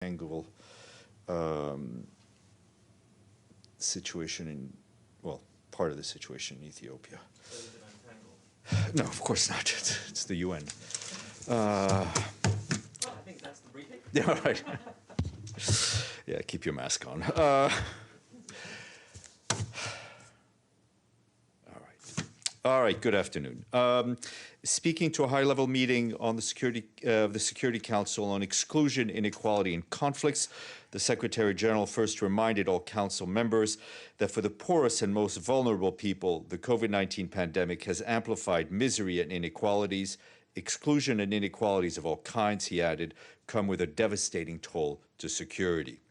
angle situation in, well, part of the situation in Ethiopia. No, of course not. It's the UN. Well, I think that's the briefing. Yeah, right. Yeah, keep your mask on. All right, good afternoon. Speaking to a high-level meeting on the Security Council on exclusion, inequality, and conflicts, the Secretary General first reminded all Council members that for the poorest and most vulnerable people, the COVID-19 pandemic has amplified misery and inequalities. Exclusion and inequalities of all kinds, he added, come with a devastating toll to security.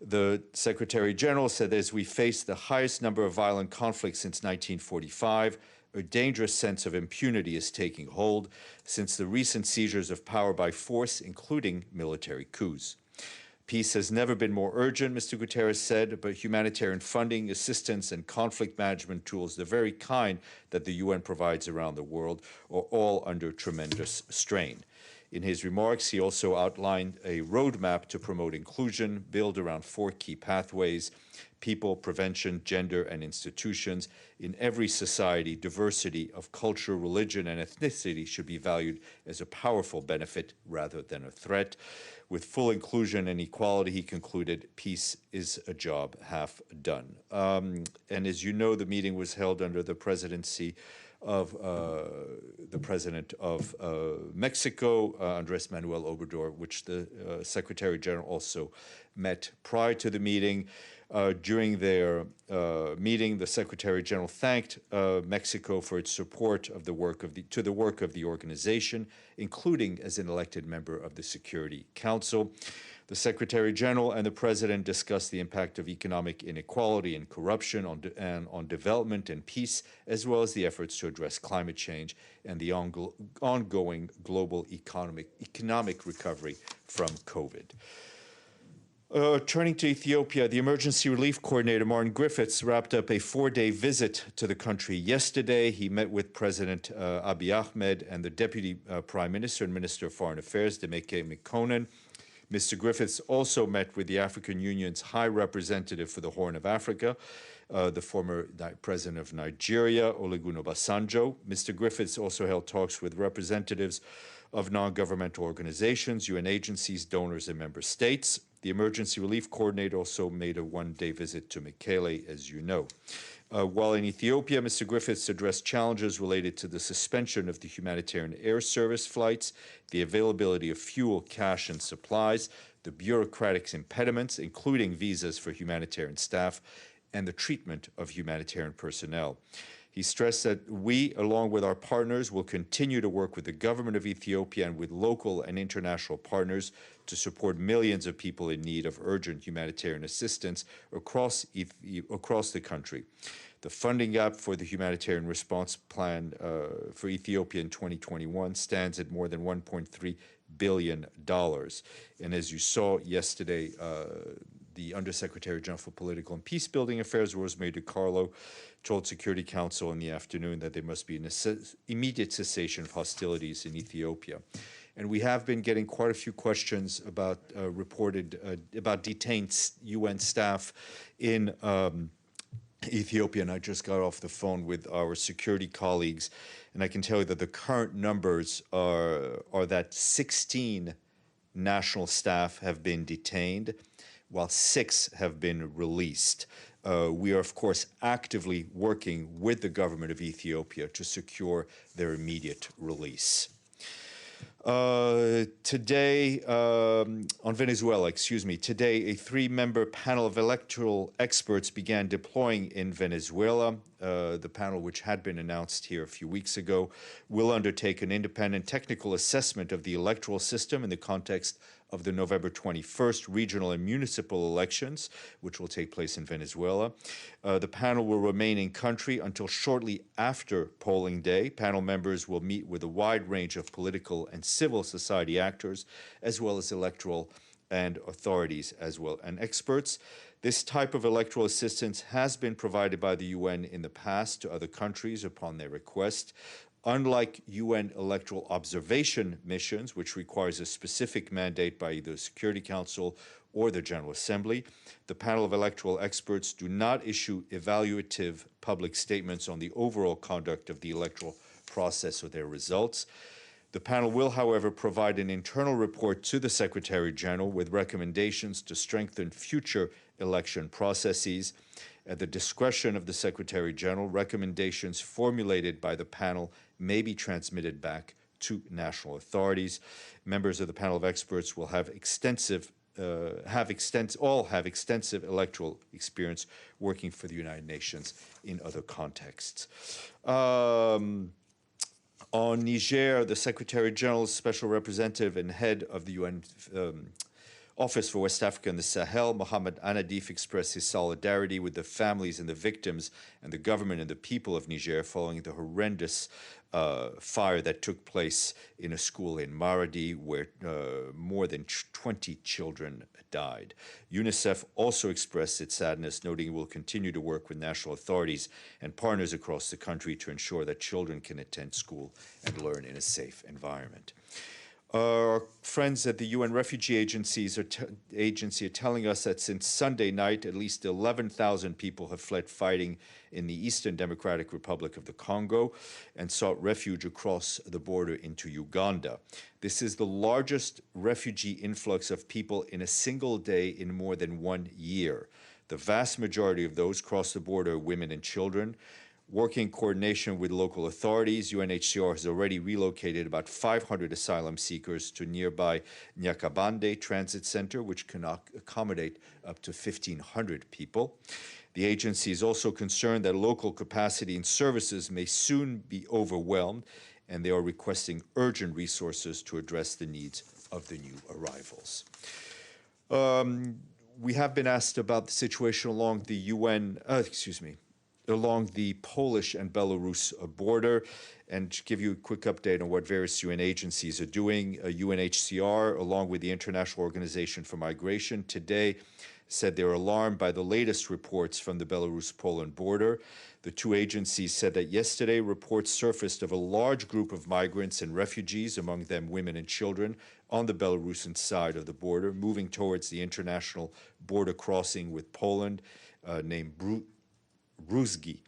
The Secretary General said that as we face the highest number of violent conflicts since 1945, a dangerous sense of impunity is taking hold since the recent seizures of power by force, including military coups. Peace has never been more urgent, Mr. Guterres said, but humanitarian funding, assistance, and conflict management tools, the very kind that the UN provides around the world, are all under tremendous strain. In his remarks, he also outlined a roadmap to promote inclusion, built around 4 key pathways: people, prevention, gender, and institutions. In every society, diversity of culture, religion, and ethnicity should be valued as a powerful benefit rather than a threat. With full inclusion and equality, he concluded, peace is a job half done. And as you know, the meeting was held under the presidency of the president of Mexico, Andrés Manuel Obrador, which the Secretary General also met prior to the meeting. During their meeting, the Secretary General thanked Mexico for its support of the work of the organization, including as an elected member of the Security Council. The Secretary General and the President discussed the impact of economic inequality and corruption on development and peace, as well as the efforts to address climate change and the ongoing global economic recovery from COVID. Turning to Ethiopia, the Emergency Relief Coordinator, Martin Griffiths, wrapped up a 4-day visit to the country yesterday. He met with President Abiy Ahmed and the Deputy Prime Minister and Minister of Foreign Affairs, Demeke Mekonnen. Mr. Griffiths also met with the African Union's High Representative for the Horn of Africa, the former President of Nigeria, Olusegun Obasanjo. Mr. Griffiths also held talks with representatives of non-governmental organizations, UN agencies, donors, and member states. The Emergency Relief Coordinator also made a 1-day visit to Mekele, as you know. While in Ethiopia, Mr. Griffiths addressed challenges related to the suspension of the humanitarian air service flights, the availability of fuel, cash, and supplies, the bureaucratic impediments, including visas for humanitarian staff, and the treatment of humanitarian personnel. He stressed that we, along with our partners, will continue to work with the government of Ethiopia and with local and international partners to support millions of people in need of urgent humanitarian assistance across the country. The funding gap for the humanitarian response plan for Ethiopia in 2021 stands at more than $1.3 billion. And as you saw yesterday, the Undersecretary General for Political and Peacebuilding Affairs, Rosemary DiCarlo, told Security Council in the afternoon that there must be an immediate cessation of hostilities in Ethiopia. And we have been getting quite a few questions about about detained UN staff in Ethiopia, and I just got off the phone with our security colleagues, and I can tell you that the current numbers are that 16 national staff have been detained, while 6 have been released. We are, of course, actively working with the government of Ethiopia to secure their immediate release. Today, on Venezuela, today a 3-member panel of electoral experts began deploying in Venezuela. The panel, which had been announced here a few weeks ago, will undertake an independent technical assessment of the electoral system in the context of the November 21st regional and municipal elections, which will take place in Venezuela. The panel will remain in country until shortly after polling day. Panel members will meet with a wide range of political and civil society actors, as well as electoral and authorities and experts. This type of electoral assistance has been provided by the UN in the past to other countries upon their request. Unlike UN electoral observation missions, which requires a specific mandate by either the Security Council or the General Assembly, the panel of electoral experts do not issue evaluative public statements on the overall conduct of the electoral process or their results. The panel will, however, provide an internal report to the Secretary General with recommendations to strengthen future election processes. At the discretion of the Secretary General, recommendations formulated by the panel may be transmitted back to national authorities. Members of the panel of experts will have extensive electoral experience working for the United Nations in other contexts. On Niger, the Secretary General's special representative and head of the UN Office for West Africa and the Sahel, Mohamed Anadif, expressed his solidarity with the families and the victims and the government and the people of Niger following the horrendous fire that took place in a school in Maradi, where more than 20 children died. UNICEF also expressed its sadness, noting it will continue to work with national authorities and partners across the country to ensure that children can attend school and learn in a safe environment. Our friends at the UN Refugee Agency are telling us that since Sunday night, at least 11,000 people have fled fighting in the Eastern Democratic Republic of the Congo and sought refuge across the border into Uganda. This is the largest refugee influx of people in a single day in more than 1 year. The vast majority of those cross the border are women and children. Working in coordination with local authorities, UNHCR has already relocated about 500 asylum seekers to nearby Nyakabande Transit Center, which can accommodate up to 1,500 people. The agency is also concerned that local capacity and services may soon be overwhelmed, and they are requesting urgent resources to address the needs of the new arrivals. We have been asked about the situation along the along the Polish and Belarus border, and to give you a quick update on what various UN agencies are doing. UNHCR, along with the International Organization for Migration, today said they're alarmed by the latest reports from the Belarus-Poland border. The two agencies said that yesterday reports surfaced of a large group of migrants and refugees, among them women and children, on the Belarusian side of the border, moving towards the international border crossing with Poland, named Bruzgi.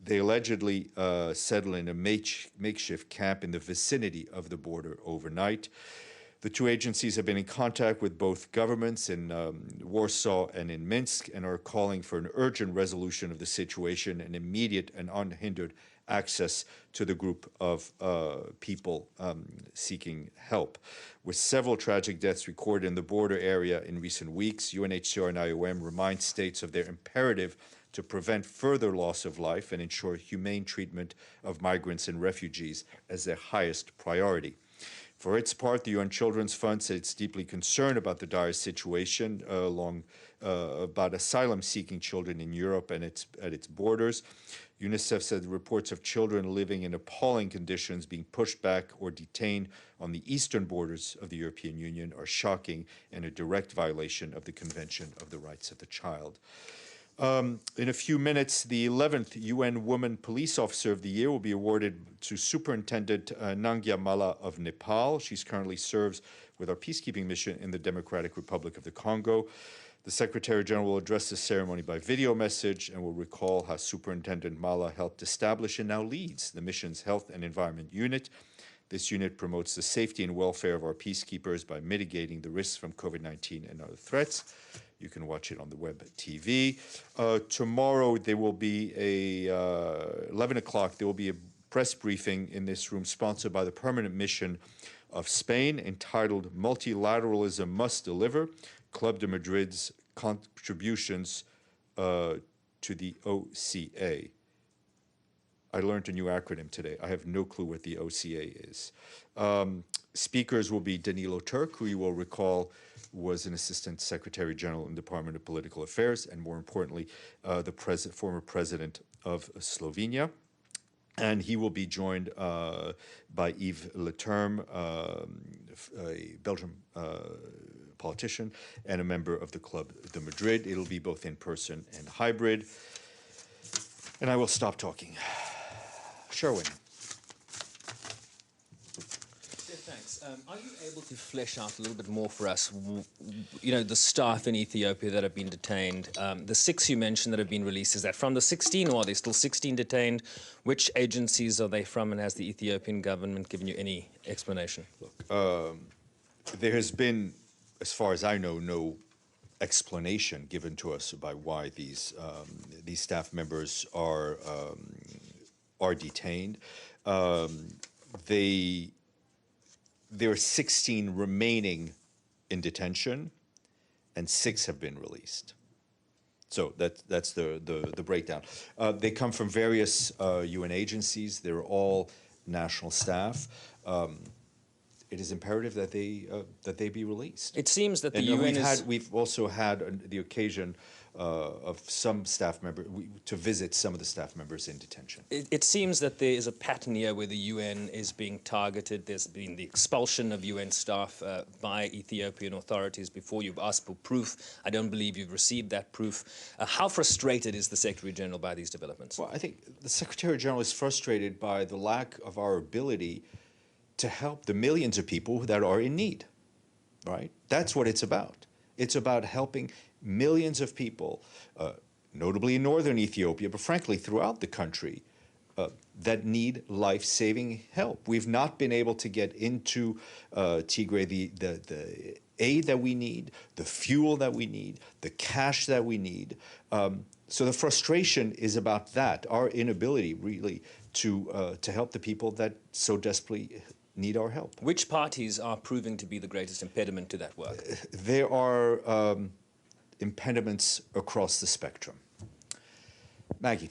They allegedly settled in a makeshift camp in the vicinity of the border overnight. The two agencies have been in contact with both governments in Warsaw and in Minsk and are calling for an urgent resolution of the situation and immediate and unhindered access to the group of people seeking help. With several tragic deaths recorded in the border area in recent weeks, UNHCR and IOM remind states of their imperative to prevent further loss of life and ensure humane treatment of migrants and refugees as their highest priority. For its part, the UN Children's Fund said it's deeply concerned about the dire situation about asylum-seeking children in Europe and at its borders. UNICEF said reports of children living in appalling conditions being pushed back or detained on the eastern borders of the European Union are shocking and a direct violation of the Convention of the Rights of the Child. In a few minutes, the 11th UN Woman Police Officer of the Year will be awarded to Superintendent Nangya Mala of Nepal. She currently serves with our peacekeeping mission in the Democratic Republic of the Congo. The Secretary General will address the ceremony by video message and will recall how Superintendent Mala helped establish and now leads the mission's Health and Environment Unit. This unit promotes the safety and welfare of our peacekeepers by mitigating the risks from COVID-19 and other threats. You can watch it on the web TV. Tomorrow, there will be 11 o'clock, there will be a press briefing in this room sponsored by the Permanent Mission of Spain entitled Multilateralism Must Deliver, Club de Madrid's Contributions to the OCA. I learned a new acronym today. I have no clue what the OCA is. Speakers will be Danilo Turk, who you will recall was an Assistant Secretary General in the Department of Political Affairs, and more importantly, the former president of Slovenia. And he will be joined by Yves Leterme, a Belgian politician and a member of the Club de Madrid. It'll be both in person and hybrid. And I will stop talking. Sherwin. Are you able to flesh out a little bit more for us, the staff in Ethiopia that have been detained? The 6 you mentioned that have been released, is that from the 16 or are there still 16 detained? Which agencies are they from, and has the Ethiopian government given you any explanation? Look, there has been, as far as I know, no explanation given to us by why these staff members are detained. There are 16 remaining in detention, and 6 have been released. So that's the breakdown. They come from various UN agencies. They're all national staff. It is imperative that they be released. It seems that the And UN we've also had the occasion of some staff members to visit some of the staff members in detention. It seems that there is a pattern here where the UN is being targeted. There's been the expulsion of UN staff by Ethiopian authorities before you've asked for proof. I don't believe you've received that proof. How frustrated is the Secretary General by these developments? Well, I think the Secretary General is frustrated by the lack of our ability to help the millions of people that are in need, right? That's what it's about. It's about helping millions of people, notably in northern Ethiopia, but frankly throughout the country, that need life-saving help. We've not been able to get into Tigray the aid that we need, the fuel that we need, the cash that we need. So the frustration is about that, our inability really to help the people that so desperately need our help. Which parties are proving to be the greatest impediment to that work? There are impediments across the spectrum. Maggie.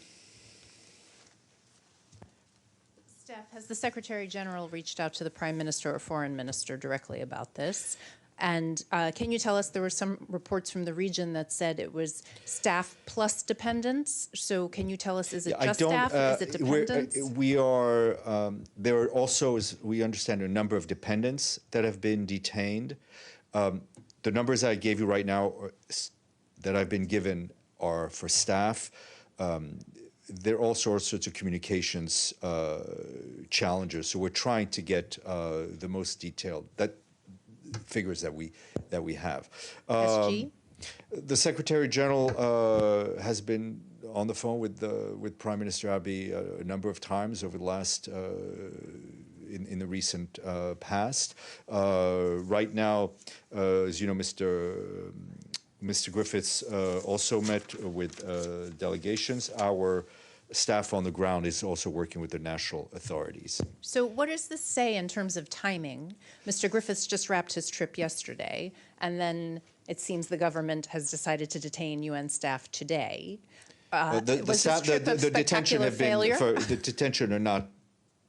Steph, has the Secretary General reached out to the Prime Minister or Foreign Minister directly about this? And can you tell us, there were some reports from the region that said it was staff plus dependents. So can you tell us, is it just staff? Is it dependents? There are also, as we understand, a number of dependents that have been detained. The numbers I gave you right now that I've been given are for staff. There are all sorts of communications challenges. So we're trying to get the most detailed figures that we have. SG? The Secretary General has been on the phone with Prime Minister Abiy a number of times over the last in the recent past. Right now, as you know, Mr. Griffiths also met with delegations. Our staff on the ground is also working with the national authorities. So what does this say in terms of timing? Mr. Griffiths just wrapped his trip yesterday, and then it seems the government has decided to detain UN staff today. The detention are not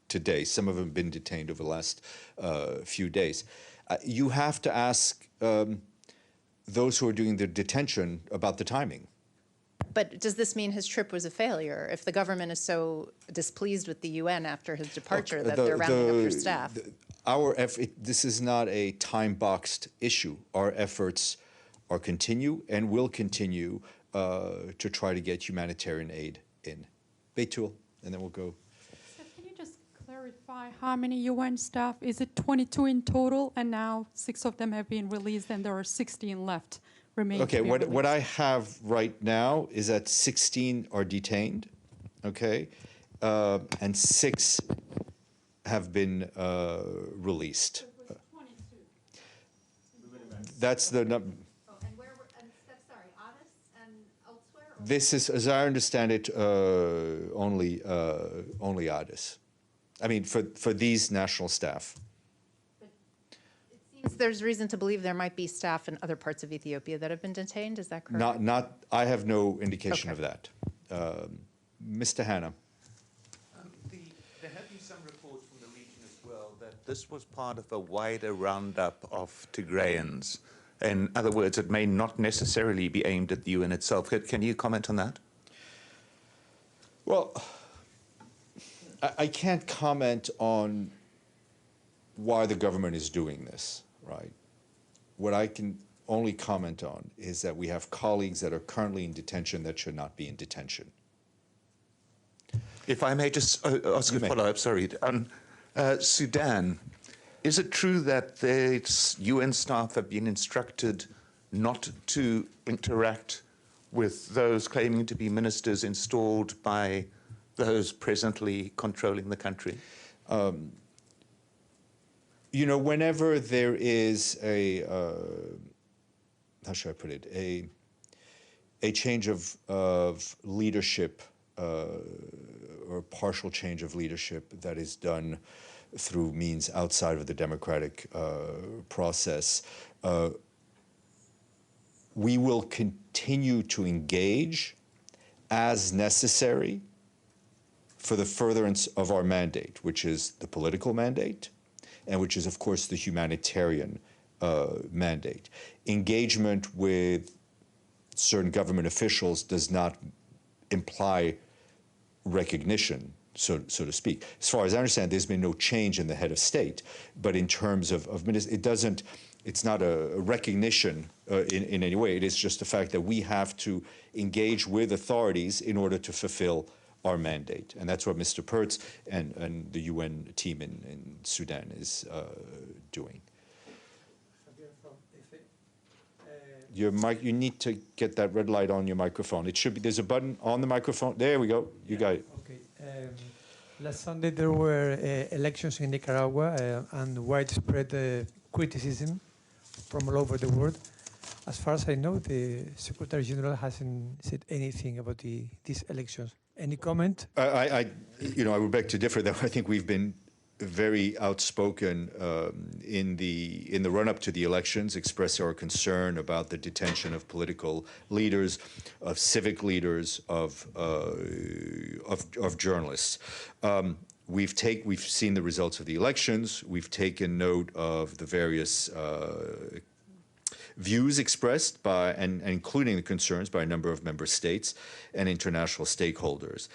today. Some of them have been detained over the last few days. You have to ask those who are doing the detention about the timing. But does this mean his trip was a failure? If the government is so displeased with the UN after his departure that they're rounding up your staff? This is not a time-boxed issue. Our efforts are continue and will continue to try to get humanitarian aid in. Beitul, and then we'll go. So can you just clarify how many UN staff? Is it 22 in total, and now 6 of them have been released, and there are 16 left? Okay, what I have right now is that 16 are detained, okay, and 6 have been released. That's the number. Oh, and sorry, Addis and elsewhere? This is, as I understand it, only Addis. I mean, for these national staff. There's reason to believe there might be staff in other parts of Ethiopia that have been detained. Is that correct? I have no indication of that. Mr. Hanna. There have been some reports from the region as well that this was part of a wider roundup of Tigrayans. In other words, it may not necessarily be aimed at the UN itself. Can you comment on that? Well, I can't comment on why the government is doing this, right? What I can only comment on is that we have colleagues that are currently in detention that should not be in detention. If I may just ask a follow-up, sorry. On Sudan, Is it true that the UN staff have been instructed not to interact with those claiming to be ministers installed by those presently controlling the country? You know, whenever there is a, how should I put it, a change of leadership or partial change of leadership that is done through means outside of the democratic process, we will continue to engage as necessary for the furtherance of our mandate, which is the political mandate, and which is, of course, the humanitarian mandate. Engagement with certain government officials does not imply recognition, so to speak. As far as I understand, there's been no change in the head of state, but in terms of it's not a recognition in any way. It is just the fact that we have to engage with authorities in order to fulfill our mandate. And that's what Mr. Pertz and the UN team in Sudan is doing. Your mic, you need to get that red light on your microphone. It should be, there's a button on the microphone. There we go. You got it. Okay. Last Sunday there were elections in Nicaragua and widespread criticism from all over the world. As far as I know, the Secretary General hasn't said anything about these elections. Any comment? I would beg to differ. Though I think we've been very outspoken in the run-up to the elections, express our concern about the detention of political leaders, of civic leaders, of journalists. We've seen the results of the elections. We've taken note of the various views expressed by, and including the concerns by a number of member states and international stakeholders.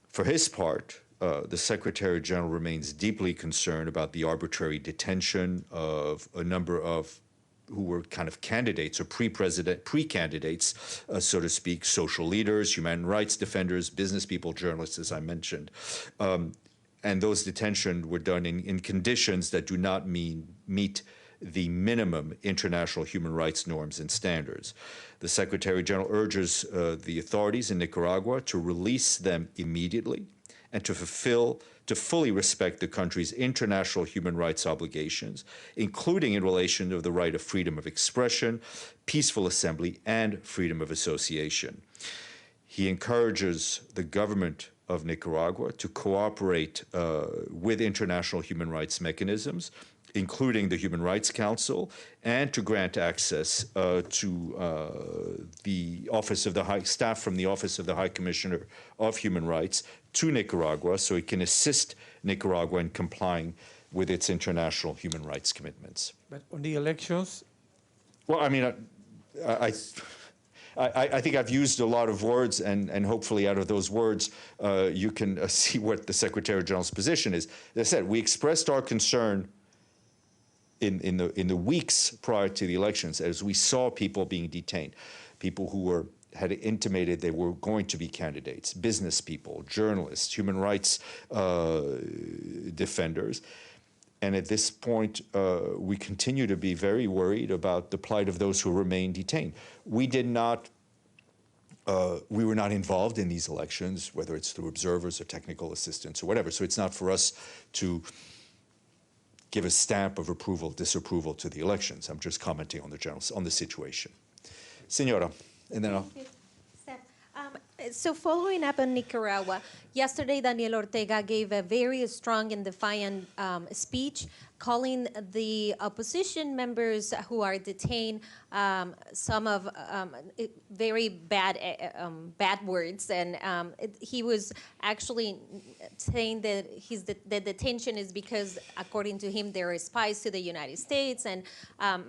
For his part, the Secretary General remains deeply concerned about the arbitrary detention of a number of who were kind of candidates or pre-candidates, so to speak, social leaders, human rights defenders, business people, journalists, as I mentioned. And those detentions were done in conditions that do not meet the minimum international human rights norms and standards. The Secretary General urges the authorities in Nicaragua to release them immediately and to fully respect the country's international human rights obligations, including in relation to the right of freedom of expression, peaceful assembly, and freedom of association. He encourages the government of Nicaragua to cooperate with international human rights mechanisms, including the Human Rights Council, and to grant access to the Office of the staff from the Office of the High Commissioner of Human Rights to Nicaragua so it can assist Nicaragua in complying with its international human rights commitments. But on the elections? Well, I mean, I think I've used a lot of words, and hopefully out of those words, you can see what the Secretary General's position is. As I said, we expressed our concern in the weeks prior to the elections as we saw people being detained, people who had intimated they were going to be candidates, business people, journalists, human rights defenders. And at this point, we continue to be very worried about the plight of those who remain detained. We were not involved in these elections, whether it's through observers or technical assistance or whatever. So it's not for us to give a stamp of approval, disapproval to the elections. I'm just commenting on the situation. Senora, and then I'll... So following up on Nicaragua, yesterday Daniel Ortega gave a very strong and defiant speech calling the opposition members who are detained some of very bad words, and he was actually saying that the detention is because, according to him, there are spies to the United States and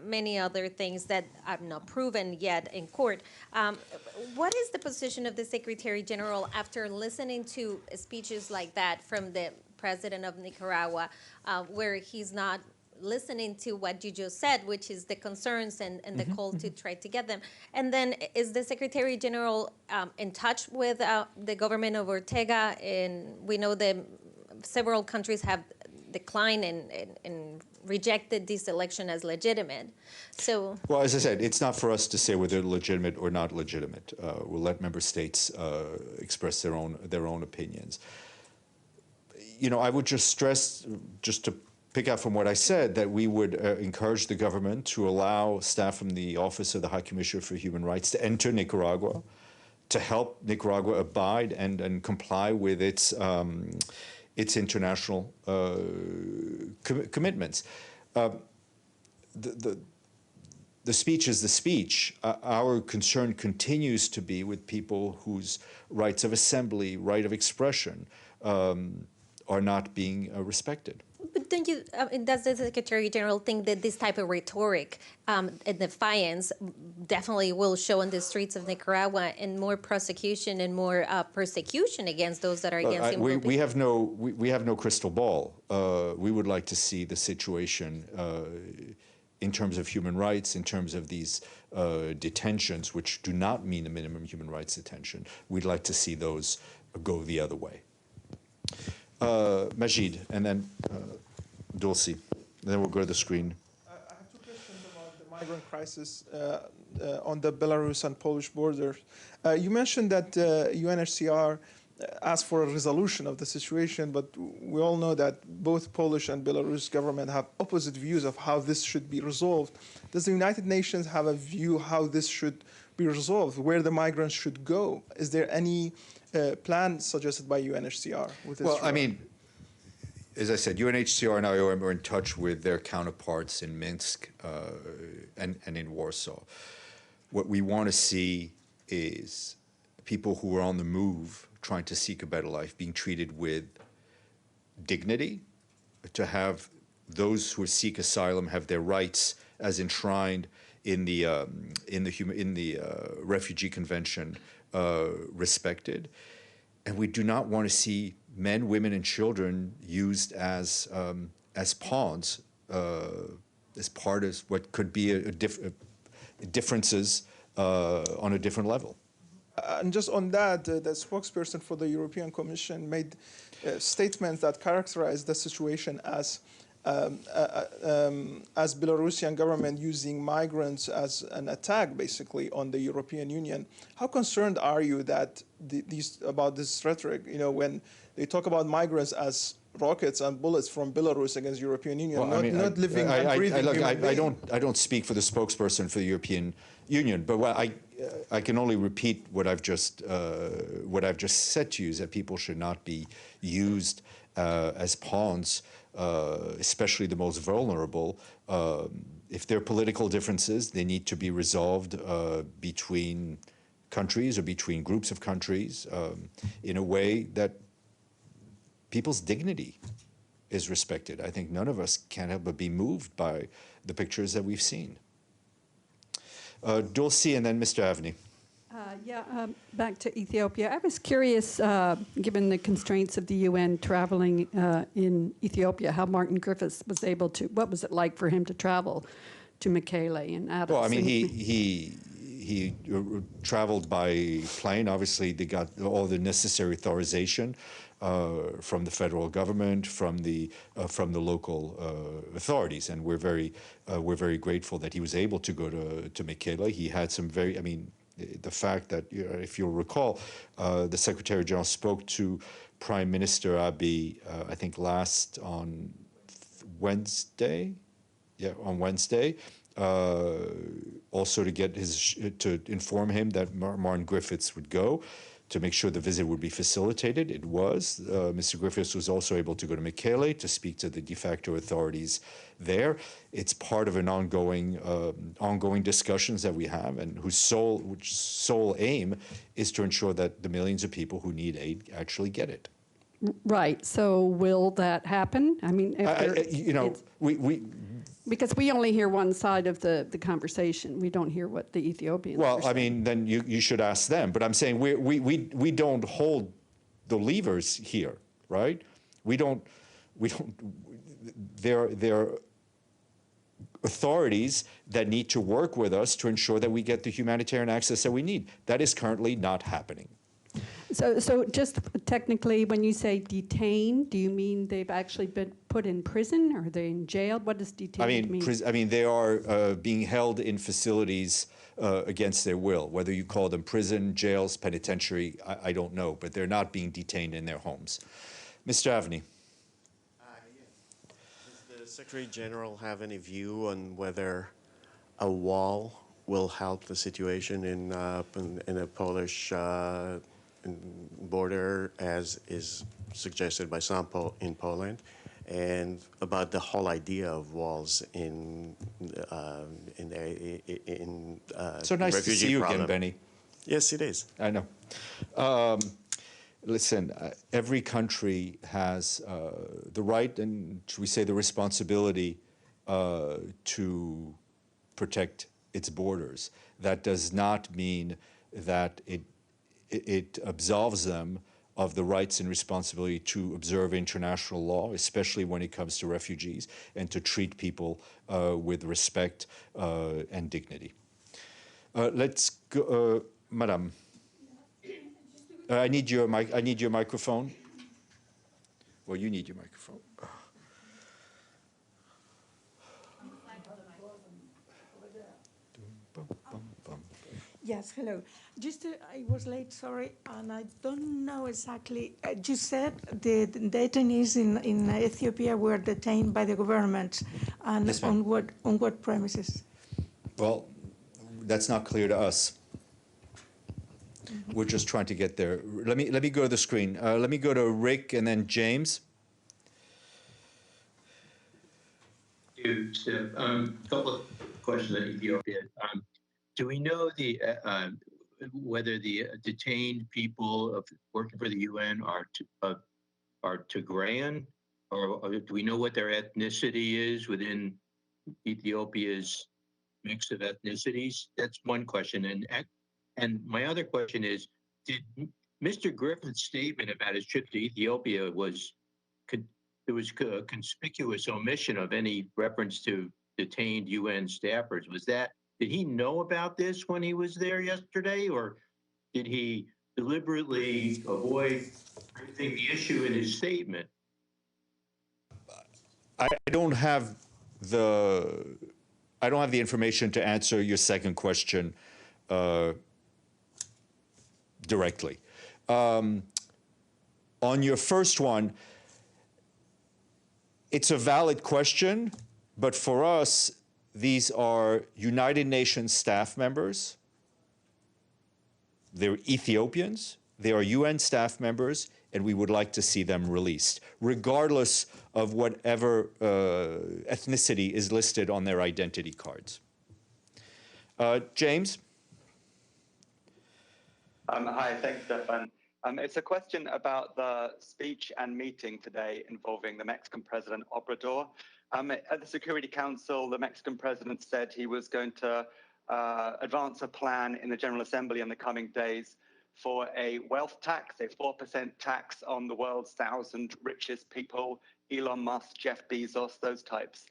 many other things that are not proven yet in court. What is the position of the Secretary General after listening to speeches like that from the President of Nicaragua, where he's not listening to what you just said, which is the concerns and the call to try to get them? And then is the Secretary General in touch with the government of Ortega? And we know that several countries have declined and rejected this election as legitimate. So, well, as I said, it's not for us to say whether legitimate or not legitimate. We'll let member states express their own opinions. You know, I would just stress, just to pick out from what I said, that we would encourage the government to allow staff from the Office of the High Commissioner for Human Rights to enter Nicaragua, to help Nicaragua abide and comply with its international commitments. The speech is the speech. Our concern continues to be with people whose rights of assembly, right of expression, are not being respected. but don't you, does the Secretary General think that this type of rhetoric and defiance definitely will show in the streets of Nicaragua, and more prosecution and more persecution against those that are against him? We have no crystal ball. We would like to see the situation in terms of human rights, in terms of these detentions, which do not mean a minimum human rights detention. We'd like to see those go the other way. Majid, and then Dulcie. Then we'll go to the screen. I have two questions about the migrant crisis on the Belarus and Polish border. You mentioned that UNHCR asked for a resolution of the situation, but we all know that both Polish and Belarus government have opposite views of how this should be resolved. Does the United Nations have a view how this should be resolved, where the migrants should go? Is there any plan suggested by UNHCR with this? Well, I mean, as I said, UNHCR and IOM are in touch with their counterparts in Minsk and in Warsaw. What we want to see is people who are on the move, trying to seek a better life, being treated with dignity, to have those who seek asylum have their rights as enshrined in the Refugee Convention respected. And we do not want to see men, women, and children used as pawns, as part of what could be differences on a different level. And just on that, the spokesperson for the European Commission made statements that characterized the situation as Belarusian government using migrants as an attack, basically, on the European Union. How concerned are you that about this rhetoric? You know, when they talk about migrants as rockets and bullets from Belarus against European Union, Well, not living and breathing human beings. I don't speak for the spokesperson for the European Union, but I can only repeat what I've just said to you, is that people should not be used as pawns, especially the most vulnerable. If there are political differences, they need to be resolved between countries or between groups of countries in a way that people's dignity is respected. I think none of us can help but be moved by the pictures that we've seen. Dulcie and then Mr. Avni. Back to Ethiopia. I was curious, given the constraints of the UN traveling in Ethiopia, how Martin Griffiths was able to, what was it like for him to travel to Mekele and Addis? Well, I mean, he traveled by plane. Obviously, they got all the necessary authorization from the federal government, from the local authorities, and we're very grateful that he was able to go to Mekele. He had some very, I mean, the fact that, if you'll recall, the Secretary General spoke to Prime Minister Abiy, I think on Wednesday. Yeah, on Wednesday. Also to inform him that Martin Griffiths would go, to make sure the visit would be facilitated. It was. Mr. Griffiths was also able to go to Mekele to speak to the de facto authorities there. It's part of an ongoing discussions that we have, and whose sole aim is to ensure that the millions of people who need aid actually get it. Right. So will that happen? I mean, because we only hear one side of the conversation. We don't hear what the Ethiopians are saying. I mean, then you should ask them. But I'm saying we don't hold the levers here, right? There are authorities that need to work with us to ensure that we get the humanitarian access that we need. That is currently not happening. So just technically, when you say detained, do you mean they've actually been put in prison? Or are they in jail? What does detained mean? They are being held in facilities against their will. Whether you call them prison, jails, penitentiary, I don't know, but they're not being detained in their homes. Mr. Avni. Does the Secretary General have any view on whether a wall will help the situation in a Polish border, as is suggested by some in Poland, and about the whole idea of walls in so nice to see you again, Benny. Yes, it is. I know. Listen, every country has the right and, should we say, the responsibility to protect its borders. That does not mean that it absolves them of the rights and responsibility to observe international law, especially when it comes to refugees, and to treat people with respect and dignity. Let's go, Madam. I need your microphone. Well, you need your microphone. Yes, hello. Just, I was late, sorry, and I don't know exactly. You said the detainees in Ethiopia were detained by the government, and yes, on what premises? Well, that's not clear to us. We're just trying to get there. Let me go to the screen. Let me go to Rick and then James. Thank you, Steph. Couple of questions on Ethiopia. Do we know whether the detained people working for the UN are Tigrayan, or do we know what their ethnicity is within Ethiopia's mix of ethnicities? That's one question. And my other question is, did Mr. Griffith's statement about his trip to Ethiopia there was a conspicuous omission of any reference to detained UN staffers. Did he know about this when he was there yesterday, or did he deliberately avoid raising the issue in his statement? I don't have the information to answer your second question directly. On your first one, it's a valid question, but for us, these are United Nations staff members. They're Ethiopians. They are UN staff members, and we would like to see them released, regardless of whatever ethnicity is listed on their identity cards. James? Hi, thanks, Stefan. It's a question about the speech and meeting today involving the Mexican President Obrador. At the Security Council, the Mexican president said he was going to advance a plan in the General Assembly in the coming days for a wealth tax, a 4% tax on the world's 1,000 richest people, Elon Musk, Jeff Bezos, those types.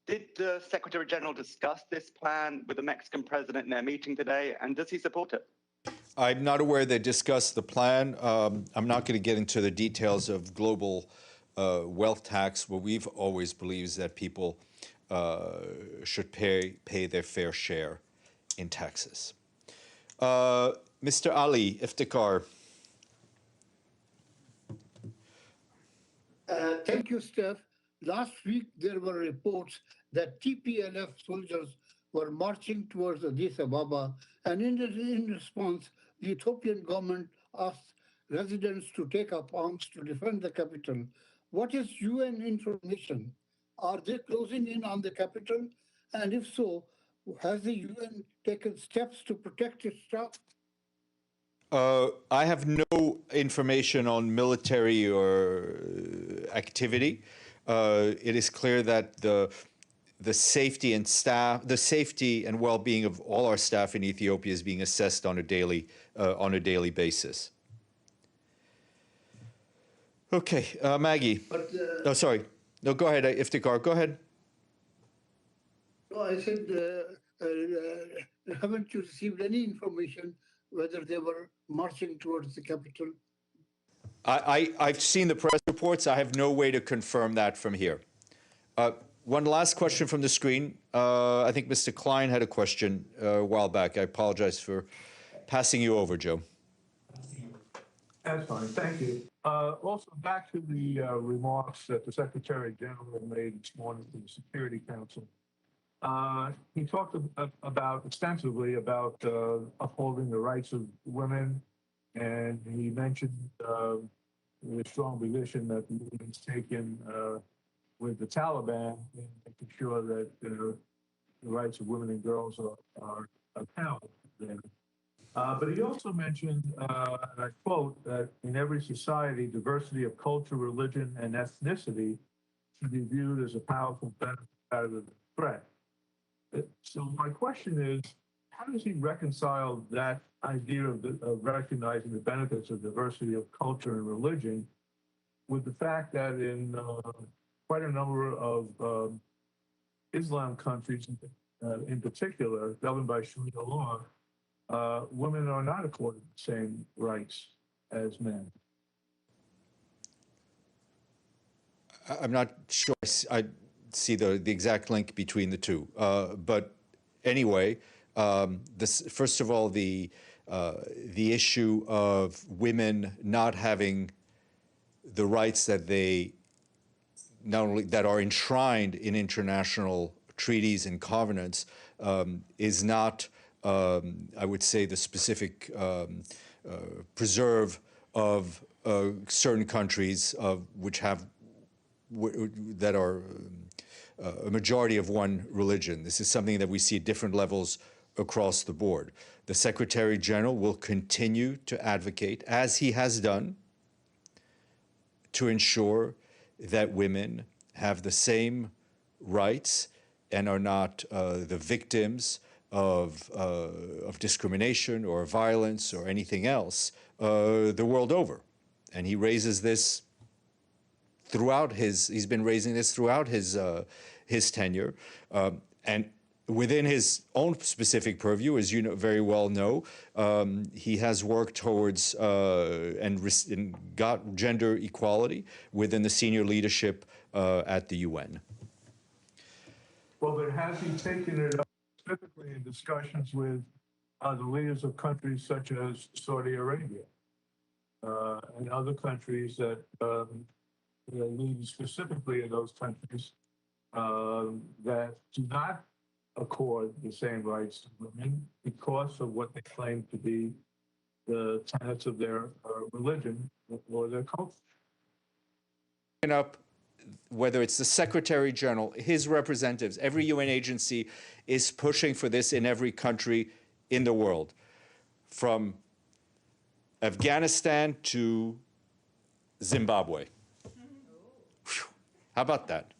Did the Secretary General discuss this plan with the Mexican president in their meeting today, and does he support it? I'm not aware they discussed the plan. I'm not going to get into the details of global wealth tax. What we've always believed is that people should pay their fair share in taxes. Mr. Ali Iftikhar. Thank you, Steph. Last week, there were reports that TPLF soldiers were marching towards Addis Ababa, and in response, the Ethiopian government asked residents to take up arms to defend the capital. What is UN information? Are they closing in on the capital? And if so, has the UN taken steps to protect its staff? I have no information on military or activity. It is clear that the safety and well-being of all our staff in Ethiopia is being assessed on a daily basis. Okay, Maggie. But, oh, sorry. No, go ahead, Iftikhar. Go ahead. No, I said, haven't you received any information whether they were marching towards the capital? I've seen the press reports. I have no way to confirm that from here. One last question from the screen. I think Mr. Klein had a question a while back. I apologize for passing you over, Joe. That's fine. Thank you. Also, back to the remarks that the Secretary General made this morning to the Security Council. He talked extensively about upholding the rights of women, and he mentioned the strong position that the union's taken with the Taliban in making sure that the rights of women and girls are upheld there. But he also mentioned, and I quote, that in every society, diversity of culture, religion, and ethnicity should be viewed as a powerful benefit rather than a threat. So my question is, how does he reconcile that idea of recognizing the benefits of diversity of culture and religion with the fact that in quite a number of Islam countries, in particular, governed by Sharia law, women are not accorded the same rights as men? I'm not sure I see the exact link between the two. But anyway, first of all, the issue of women not having the rights that they not only that are enshrined in international treaties and covenants is not, I would say, the specific preserve of certain countries which have that are a majority of one religion. This is something that we see at different levels across the board. The Secretary General will continue to advocate, as he has done, to ensure that women have the same rights and are not the victims of discrimination or violence or anything else the world over. And he raises this throughout he's been raising this throughout his tenure. And within his own specific purview, as you very well know, he has worked towards and got gender equality within the senior leadership at the UN. Well, but has he taken it up specifically in discussions with the leaders of countries such as Saudi Arabia and other countries that lead specifically in those countries that do not accord the same rights to women because of what they claim to be the tenets of their religion or their culture? Up, whether it's the Secretary General, his representatives, every UN agency is pushing for this in every country in the world, from Afghanistan to Zimbabwe. How about that?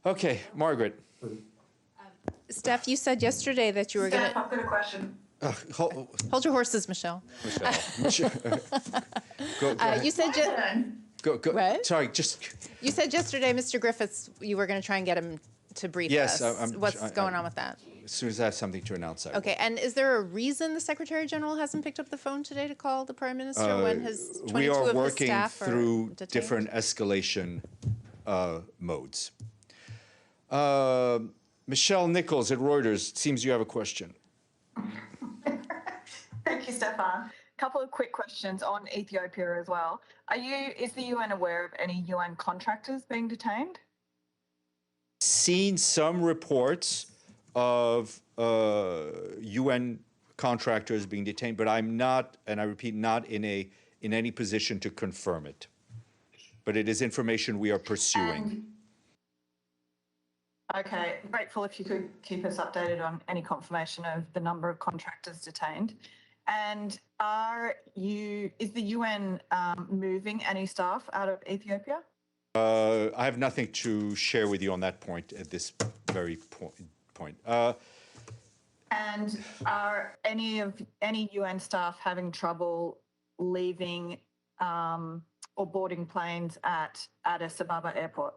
Okay, Margaret. Steph, you said yesterday that you were going to... I've got a question. Hold your horses, Michelle. Michelle. Go ahead. You said... Go. What? Sorry, just... You said yesterday, Mr. Griffiths, you were going to try and get him to brief yes, us. What's going on with that? As soon as I have something to announce, I will. Okay, and is there a reason the Secretary General hasn't picked up the phone today to call the Prime Minister when his 22 we are of his working staff are through detained? different escalation modes. Michelle Nichols at Reuters, it seems you have a question. Thank you, Stefan. Couple of quick questions on Ethiopia as well. Is the UN aware of any UN contractors being detained? Seen some reports of UN contractors being detained, but I'm not, and I repeat, not in any position to confirm it. But it is information we are pursuing. Okay, grateful if you could keep us updated on any confirmation of the number of contractors detained. And is the UN moving any staff out of Ethiopia? I have nothing to share with you on that point at this very point. And are any UN staff having trouble leaving or boarding planes at Addis Ababa airport?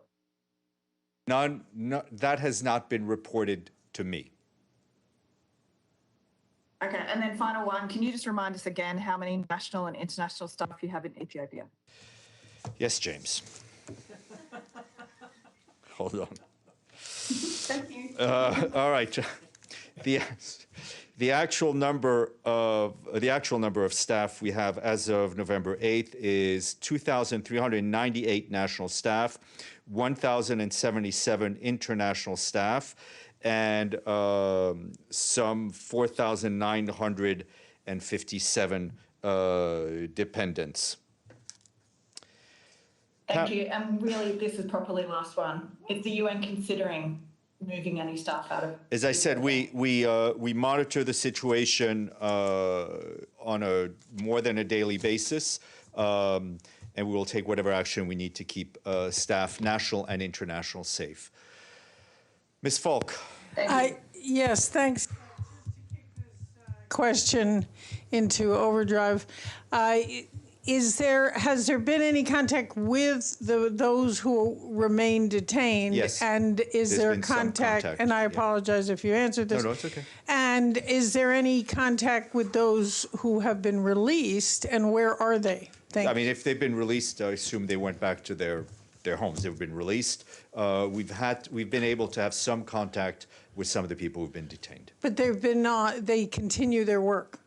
None, that has not been reported to me. Okay, and then final one, can you just remind us again how many national and international staff you have in Ethiopia? Yes, James. Hold on. Thank you. All right. The actual number of staff we have as of November 8th is 2,398 national staff, 1,077 international staff, and some 4,957 dependents. Thank you. And really, this is properly last one. Is the UN considering moving any staff out of? As I said, we monitor the situation on a more than a daily basis, and we will take whatever action we need to keep staff, national and international, safe. Ms. Falk. Yes, thanks. Question into overdrive. Has there been any contact with those who remain detained? Yes. And is There's there been some contact? And I apologize if you answered this. No, it's okay. And is there any contact with those who have been released, and where are they? I mean, if they've been released, I assume they went back to their homes. They've been released. We've been able to have some contact with some of the people who've been detained. But they continue their work.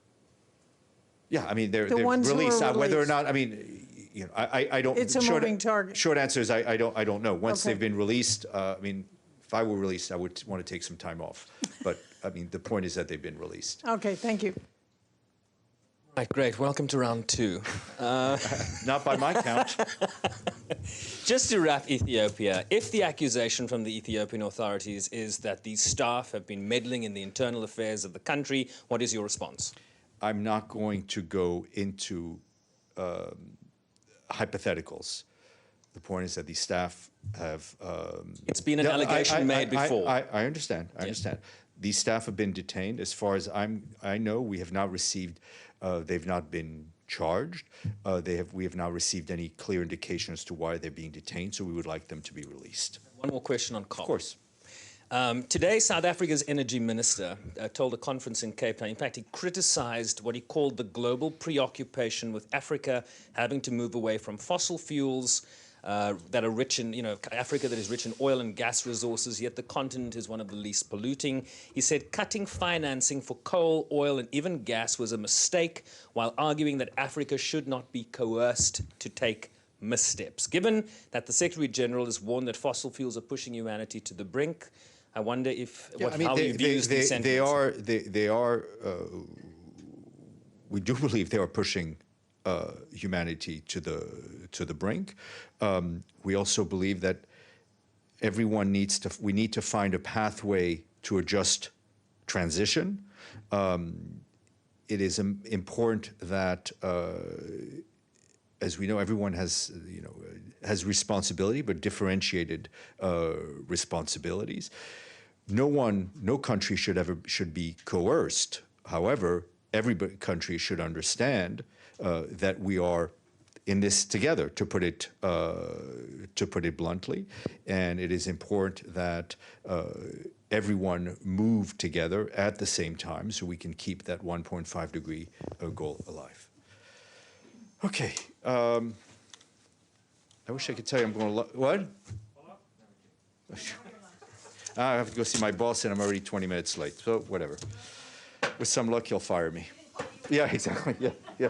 Yeah, I mean, they're ones who are released. Whether or released. not, I mean, you know, I don't. It's a moving target. Short answer is I don't know. Once Okay. they've been released, I mean, if I were released, I would want to take some time off. But I mean, the point is that they've been released. Okay, thank you. Right, great. Welcome to round two. Not by my count. Just to wrap Ethiopia, if the accusation from the Ethiopian authorities is that these staff have been meddling in the internal affairs of the country, what is your response? I'm not going to go into hypotheticals. The point is that the staff have. It's been an allegation made before. I understand. I understand. These staff have been detained. As far as I know, we have not received. They've not been charged. We have not received any clear indication as to why they're being detained. So we would like them to be released. One more question on coal. Of course. Today, South Africa's energy minister told a conference in Cape Town. In fact, he criticized what he called the global preoccupation with Africa having to move away from fossil fuels that are rich in, Africa that is rich in oil and gas resources, yet the continent is one of the least polluting. He said cutting financing for coal, oil, and even gas was a mistake, while arguing that Africa should not be coerced to take missteps. Given that the Secretary General has warned that fossil fuels are pushing humanity to the brink, I wonder how he views these sentiments. We do believe they are pushing humanity to the brink. We also believe that we need to find a pathway to a just transition. It is important that, as we know, everyone has responsibility, but differentiated responsibilities. No country should be coerced. However, every country should understand that we are in this together, to put it bluntly, and it is important that everyone move together at the same time so we can keep that 1.5 degree goal alive. Okay. I wish I could tell you I'm going to... What? I have to go see my boss, and I'm already 20 minutes late, so whatever. With some luck, he'll fire me. Yeah, exactly. Yeah.